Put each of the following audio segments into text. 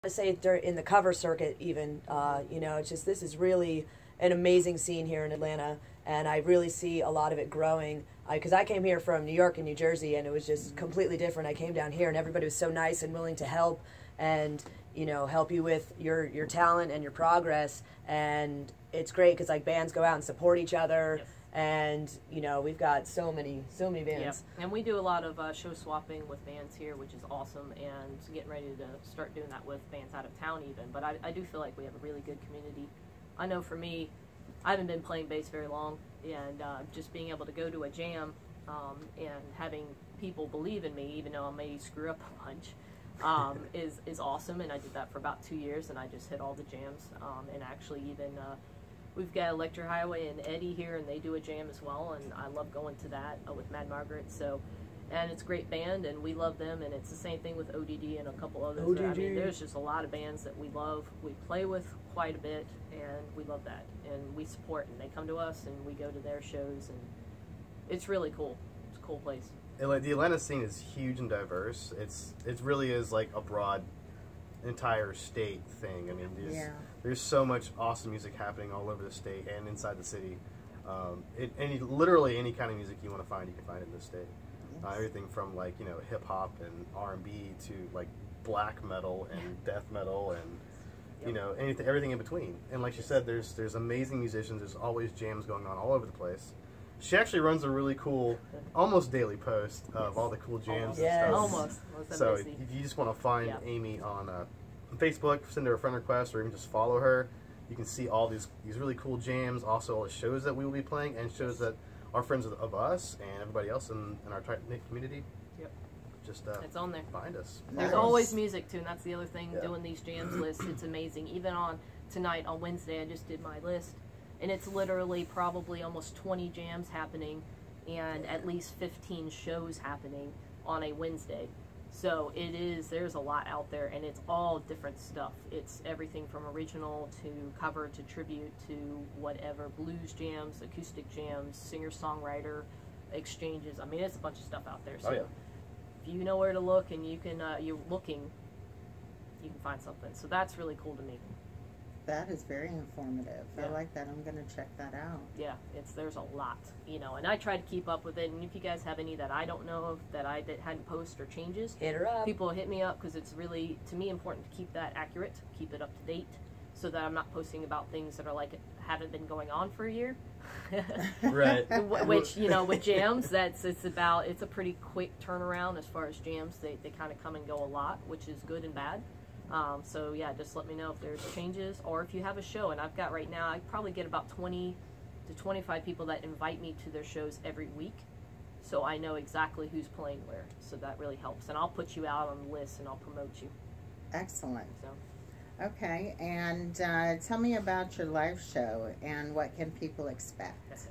to say in the cover circuit even, you know, it's just, this is really an amazing scene here in Atlanta, and I really see a lot of it growing, because I came here from New York and New Jersey, and it was just completely different. I came down here and everybody was so nice and willing to help, and you know, help you with your talent and your progress, and it's great because like bands go out and support each other. Yes. And you know, we've got so many bands. Yeah. And we do a lot of show swapping with bands here, which is awesome, and getting ready to start doing that with bands out of town even. But I do feel like we have a really good community. I know for me, I haven't been playing bass very long, and just being able to go to a jam and having people believe in me, even though I may screw up a bunch, is awesome. And I did that for about 2 years, and I just hit all the jams, and actually even we've got Electric Highway and Eddie here, and they do a jam as well, and I love going to that with Mad Margaret. So, and it's a great band, and we love them, and it's the same thing with ODD and a couple others. ODD. I mean, there's just a lot of bands that we love. We play with quite a bit, and we love that, and we support, and they come to us, and we go to their shows, and it's really cool. It's a cool place. The Atlanta scene is huge and diverse. It really is like a broad, entire state thing. I mean, there's so much awesome music happening all over the state and inside the city. Literally any kind of music you want to find, you can find in this state. Everything from like, you know, hip hop and R&B to like black metal and death metal and you know, everything in between. And like she said, there's amazing musicians. There's always jams going on all over the place. She actually runs a really cool, almost daily post of all the cool jams and stuff. Almost. So if you just want to find Amy on Facebook, send her a friend request, or even just follow her. You can see all these really cool jams, also all the shows that we will be playing, and shows that are friends of us and everybody else in our tight-knit community. Yep. Just it's on there. Find us. There's always music too, and that's the other thing. Doing these jams lists, it's amazing. Even on tonight on Wednesday, I just did my list, and it's literally probably almost 20 jams happening, and at least 15 shows happening on a Wednesday. So there's a lot out there, and it's all different stuff. It's everything from original to cover to tribute to whatever, blues jams, acoustic jams, singer-songwriter exchanges. I mean, it's a bunch of stuff out there. So if you know where to look and you can, you're looking, you can find something. So that's really cool to me. That is very informative. I like that. I'm going to check that out. Yeah, there's a lot, you know, and I try to keep up with it. And if you guys have any that I don't know of that hadn't posted or changes, hit her up. People hit me up, because it's really, to me, important to keep that accurate, keep it up to date, so that I'm not posting about things that are like haven't been going on for a year. Right. Which, you know, with jams, it's a pretty quick turnaround as far as jams. They kind of come and go a lot, which is good and bad. So yeah, just let me know if there's changes, or if you have a show. And I've got right now, I probably get about 20 to 25 people that invite me to their shows every week, so I know exactly who's playing where. So that really helps, and I'll put you out on the list and I'll promote you. Excellent. So. Okay, and tell me about your live show and what can people expect?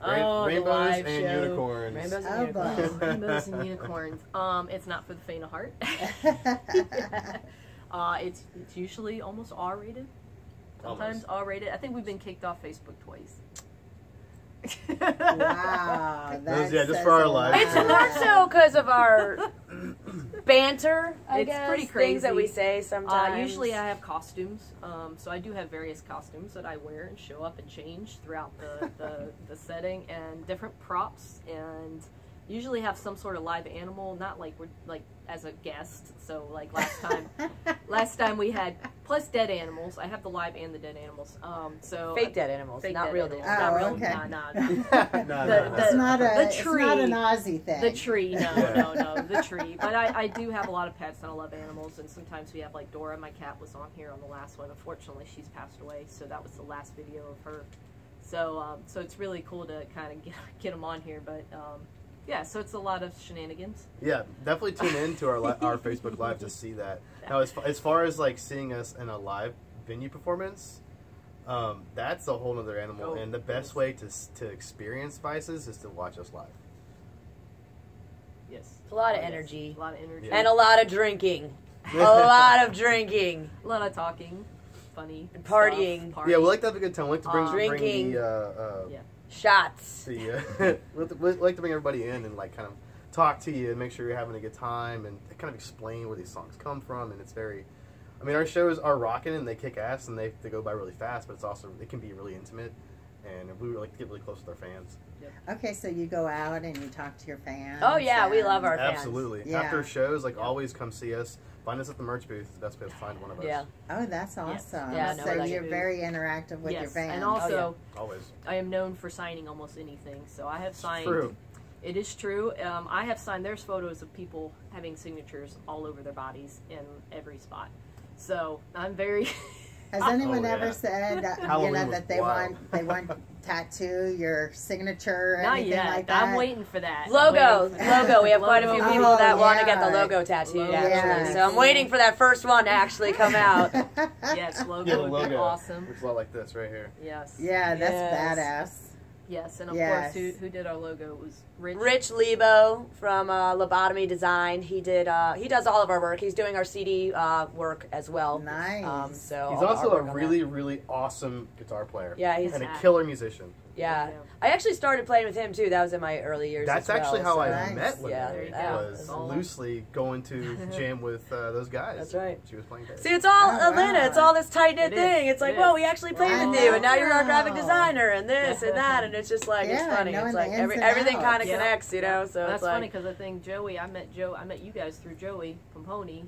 Rainbows and unicorns. Rainbows and unicorns. Rainbows and unicorns. It's not for the faint of heart. It's usually almost R-rated. Sometimes R-rated. I think we've been kicked off Facebook twice. Wow. Just for our lives. It's more so because of our banter, I guess. It's pretty crazy. Things that we say sometimes. Usually I have costumes, so I do have various costumes that I wear and show up and change throughout the setting, and different props, and usually have some sort of live animal, not like we're like as a guest. So like last time we had, plus dead animals. I have the live and the dead animals. So fake dead animals, not real dead animals. Oh, not real, okay. No. It's not an tree. Aussie thing. The tree, no, the tree. But I do have a lot of pets, and I love animals, and sometimes we have like Dora, my cat, was on here on the last one. Unfortunately, she's passed away, so that was the last video of her. So so it's really cool to kind of get them on here, but yeah, so it's a lot of shenanigans. Yeah, definitely tune in to our Facebook Live to see that. Now, as far as like seeing us in a live venue performance, that's a whole other animal. And the best way to experience Vices is to watch us live. Yes. A lot of energy. A lot of energy. And a lot of drinking. A lot of drinking. A lot of talking. Funny. And partying. Stuff, yeah, we like to have a good time. We like to bring drinking. the Shots. we like to bring everybody in and like kind of talk to you and make sure you're having a good time, and they kind of explain where these songs come from, and it's very. I mean, our shows are rocking and they kick ass and they go by really fast, but it can be really intimate, and we like to get really close with our fans. Okay, so you go out and you talk to your fans. Oh yeah, we love our fans. Absolutely. Yeah. After shows, always come see us. Find us at the merch booth. It's the best place to find one of us. Yeah. Oh, that's awesome. Yeah, so you're very interactive with your fans. And also, always. I am known for signing almost anything. So I have signed. True. It is true. I have signed. There's photos of people having signatures all over their bodies in every spot. So I'm very. Has anyone ever said that, that they want tattoo your signature or Not anything yet. like that? I'm waiting for that. Logo. We have quite a few people that want to get the yeah. logo tattooed, actually. Yes. So I'm waiting for that first one to actually come out. Yes, logo Yeah, the would be logo. awesome. It's a lot like this right here. Yes. Yeah, that's Yes. badass. Yes, and of Yes. course, who did our logo? It was Rich. Rich Lebo from Lobotomy Design. He does all of our work. He's doing our CD work as well. Nice. So He's all the also a artwork on really, really awesome guitar player. Yeah, he's and a killer musician. yeah. I actually started playing with him too. That was in my early years. That's as well, actually how so. I Nice. met Linda. Yeah, there you yeah. go. Was All- loosely going to jam with those guys. That's right. She was playing bass. See, it's all Oh, Atlanta. wow. It's all this tight knit It thing. is. It's like, It whoa, is. we actually played Wow. with you, and now you're our graphic Wow. designer, and this and that, and it's just like it's Yeah, funny. knowing It's the like ins and everything outs. kind of Yeah. connects, you know. So That's it's like funny because I think I met you guys through Joey Pomponi,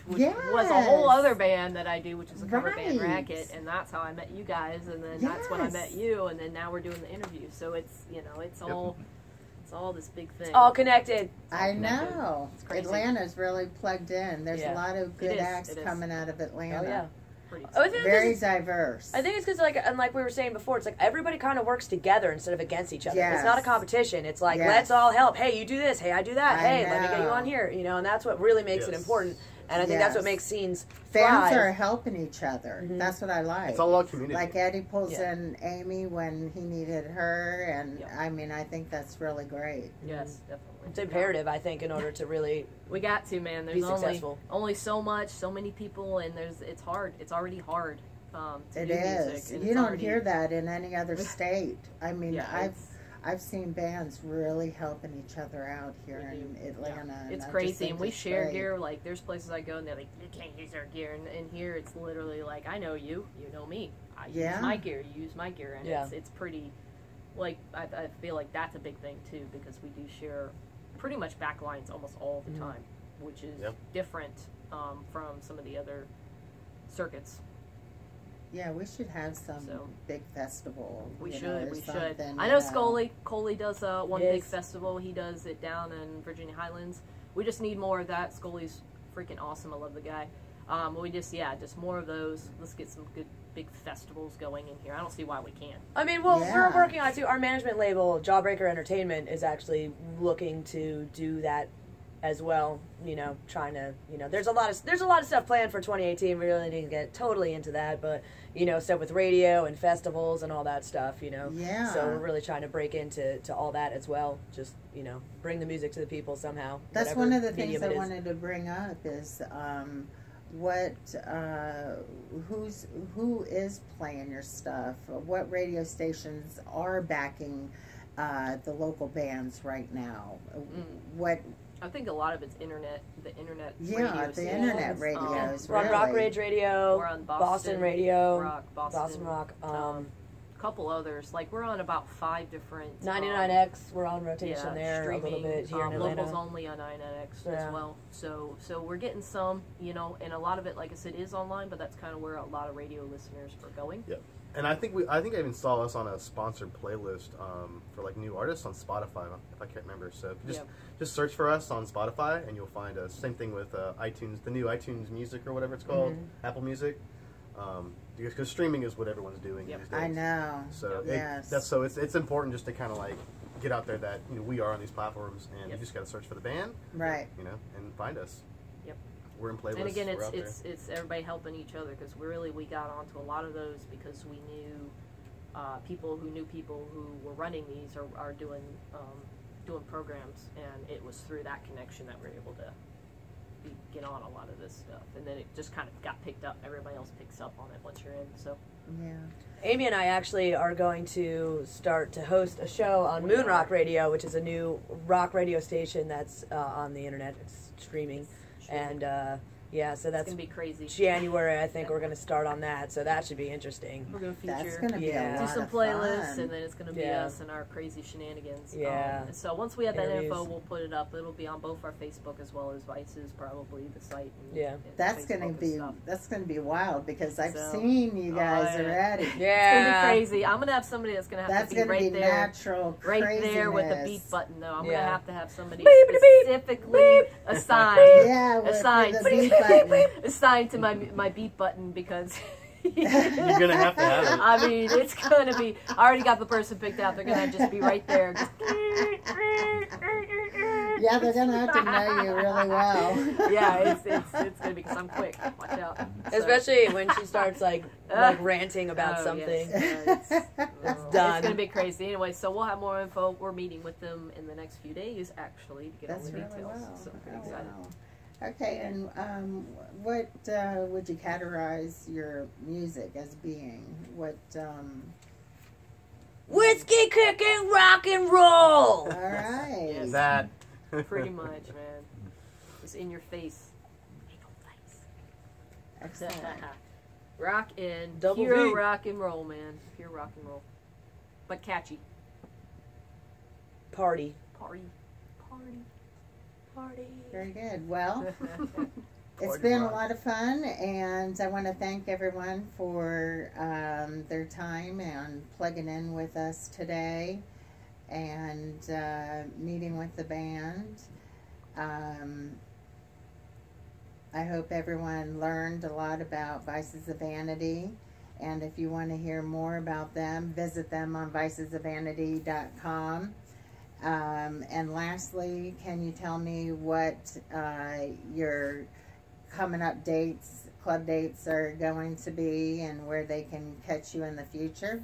which Yes. was a whole other band that I do, which is a cover band, Right. Racket, and that's how I met you guys, and then that's when I met you, and then now we're doing the interview. So it's it's all this big thing. all connected. I know. It's crazy. Atlanta's really plugged in. There's a Yeah. lot of good is, acts it is. coming out of Atlanta. Oh yeah. Pretty I think Very it's- diverse. I think it's because, like we were saying before, it's like everybody kind of works together instead of against each other. Yes. It's not a competition. It's like, Yes. let's all help. Hey, you do this. Hey, I do that. I Hey, let me get you know. on here. You know, and that's what really makes it Yes. important. And I think that's what Yes. makes scenes Fans thrive. are helping each other. Mhm. That's what I like. It's all about community. Like Eddie pulls Yeah. in Amy when he needed her, and Yeah. I mean, I think that's really great. Yes, definitely. It's imperative, I think, in order to really We got to, man. be There's successful. only so much, so many people, and it's hard. It's already hard. To It do is. music, and You it's don't already- hear that in any other state. I mean, Yeah, I've seen bands really helping each other out here We in do. Atlanta. and It's I just crazy, think and we it's share great. gear. Like, there's places I go, and they're like, "You can't use our gear," and here it's literally like, "I know you, you know me. I Yeah. use my gear, you use my gear," and Yeah. it's pretty. Like, I feel like that's a big thing too, because we do share pretty much backlines almost all the Mhm. time, which is Yep. different from some of the other circuits. Yeah, we should have some So- big festival. We you should, know, or we should. something, I know you Scully does one big Yes. festival. He does it down in Virginia Highlands. We just need more of that. Scully's freaking awesome. I love the guy. We just more of those. Let's get some good big festivals going in here. I don't see why we can't. I mean, well, Yeah. we're working on it too. Our management label, Jawbreaker Entertainment, is actually looking to do that as well. You know, trying to, there's a lot of stuff planned for 2018. We really need to get totally into that, but stuff with radio and festivals and all that stuff. Yeah. So we're really trying to break into all that as well. Just bring the music to the people somehow. That's whatever one of the things medium I it is. wanted to bring up is who is playing your stuff? What radio stations are backing the local bands right now? What? I think a lot of it's internet. The internet. Yeah, radio the stations. internet radios. We're on Rock really. Rage Radio, We're on Boston Radio, Rock, Boston Rock, a couple others. Like, we're on about 5 different. 99X. We're on rotation there a little streaming, bit here in locals Atlanta. only on 99X Yeah. as well. So we're getting some, and a lot of it, like I said, is online. But that's kind of where a lot of radio listeners are going. Yep. And I think I even saw us on a sponsored playlist for like new artists on Spotify, if I can't remember. So if you just search for us on Spotify, and you'll find us. Same thing with iTunes, the new iTunes Music or whatever it's called, Apple Music. Because streaming is what everyone's doing these days. I know. So yes. it's important just to kind of like get out there that we are on these platforms, and you just got to search for the band, Right. and find us. Yep. We're in playlists. And again, we're out there. it's everybody helping each other, because we got onto a lot of those because we knew people who were running these or are doing programs, and it was through that connection that we're able to get on a lot of this stuff, and then it just kind of got picked up. Everybody else picks up on it once you're in. So Yeah. Amy and I actually are going to start to host a show on Moon Rock Radio, which is a new rock radio station that's on the internet. It's streaming. And yeah, so that's going to be crazy. January, I think we're going to start on that, so that should be interesting. We're going to That's feature, going to be a lot do some of playlists, fun. and then it's going to be us and our crazy shenanigans. Yeah. So once we have that Interviews. info, we'll put it up. It'll be on both our Facebook as well as Vice's, probably the site. And, Yeah. and That's Facebook gonna and be stuff. wild because I've So- seen you guys yeah. already. It's Yeah. going to be crazy. I'm going to have somebody that's going to have That's to be gonna right be there. natural Right there with the craziness. beat button, though. I'm Yeah. going to have somebody Beep, beep, specifically assigned. Yeah, with Assigned. the beat button. Assigned to my beat button because You're gonna have to have it. I mean, it's gonna be. I already got the person picked out. They're gonna just be right there. Just, Yeah, they're gonna have to know you really well. yeah, it's gonna be because I'm quick. Watch out. So- Especially when she starts like ranting about something. Yes. It's done. It's gonna be crazy. Anyway, so we'll have more info. We're meeting with them in the next few days, actually, to get That's all the really details. well. So I'm pretty Oh, excited. wow. Okay, and what would you categorize your music as being? What? Whiskey kicking rock and roll! All right. Yes. That. Pretty much, man. It's in your face. Excellent. Rock and Double pure V. rock and roll, man. Pure rock and roll, but catchy. Party. Party. Very good. Well, it's Party been a rock. lot of fun, and I want to thank everyone for their time and plugging in with us today and meeting with the band. I hope everyone learned a lot about Vices of Vanity, and if you want to hear more about them, visit them on vicesofvanity.com. And lastly, can you tell me what your coming up dates, club dates are going to be and where they can catch you in the future?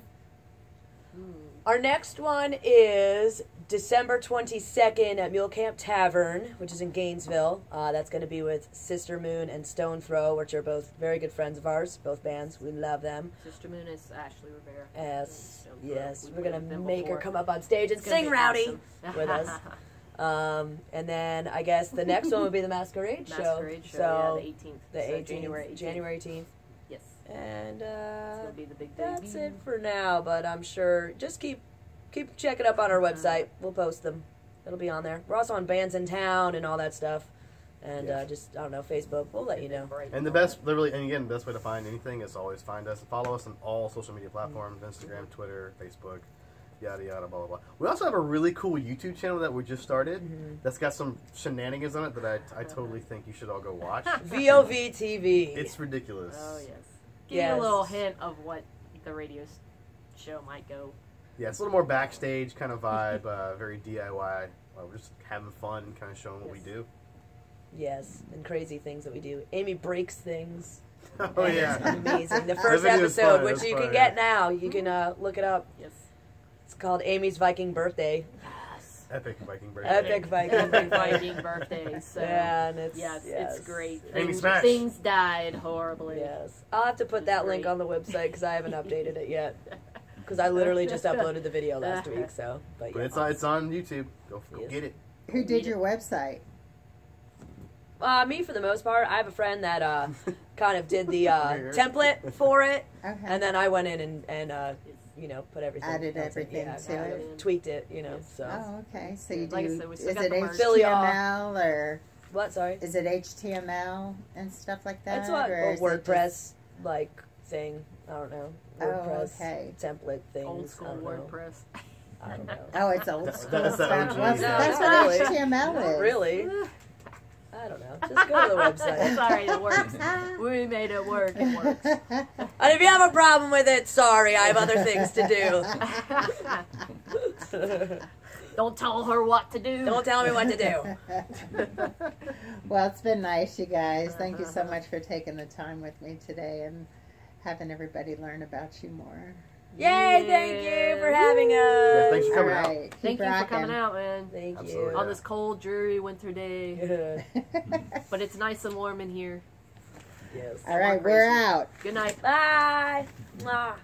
Our next one is December 22nd at Mule Camp Tavern, which is in Gainesville. That's going to be with Sister Moon and Stone Throw, which are both very good friends of ours, both bands. We love them. Sister Moon is Ashley Rivera. Yes, Stone Throw. yes. We've We're played going with to them make her before. come up on stage and It's gonna sing be Rowdy awesome. with us. And then I guess the next one would be the Masquerade Show. Masquerade Show, So yeah, the 18th. the So 18th, January 18th. January 18th. Yes. And It's going to be the big day. that's it for now, but I'm sure just keep checking up on our website. We'll post them. It'll be on there. We're also on Bands in Town and all that stuff. And just, I don't know, Facebook. We'll let you know. And the best, literally, and again, the best way to find anything is always find us. Follow us on all social media platforms: Instagram, Twitter, Facebook, yada yada, blah blah blah. We also have a really cool YouTube channel that we just started. That's got some shenanigans on it that I totally think you should all go watch. VOV TV. It's ridiculous. Oh, yes. Give Yes. you a little hint of what the radio show might go. Yeah, it's a little more backstage kind of vibe, very DIY. We're just having fun and kind of showing what we do. Yes, and crazy things that we do. Amy breaks things. Oh And yeah. it's amazing. The first video is episode, fun. which That's you fun, can yeah. get now. You can look it up. Yes. It's called Amy's Viking Birthday. Yes. Epic Viking break. Epic Viking Epic Birthday. Viking birthday. So Yeah, and it's yes, yes. it's great. Amy Things, Smash. things died horribly. Yes, I'll have to put that link Great. on the website because I haven't updated it yet. Because I literally just uploaded the video last week. So, but But yeah, it's on YouTube. Go Yes. get it. Who did your website? me for the most part. I have a friend that kind of did the template for it, Okay. and then I went in and you know, put everything, Added else in. everything yeah, to added it. Tweaked it, you know. So Oh, okay. So you do. Like I said, we still Is got it the merch. HTML or what? Sorry, is it HTML and stuff like that? it's or a is it WordPress just- like thing. I don't know. Oh, WordPress okay. template things. Old I school don't know. WordPress. I don't know. Oh, it's old school That's the stuff. OG, Well, yeah. that's No, what not really. HTML Not is. really. I don't know. Just go to the It's website. alright, it works. We made it work. It works. And if you have a problem with it, sorry, I have other things to do. Don't tell her what to do. Don't tell me what to do. Well, it's been nice, you guys. Thank you so much for taking the time with me today and having everybody learn about you more. Yay! Thank you for having us. Yeah, thanks for All coming out. right. Thank you for coming out, man. Thank Absolutely. you. On this cold, dreary winter day. Good. But it's nice and warm in here. Yes. All right, we're out. Good night. Bye. Mwah.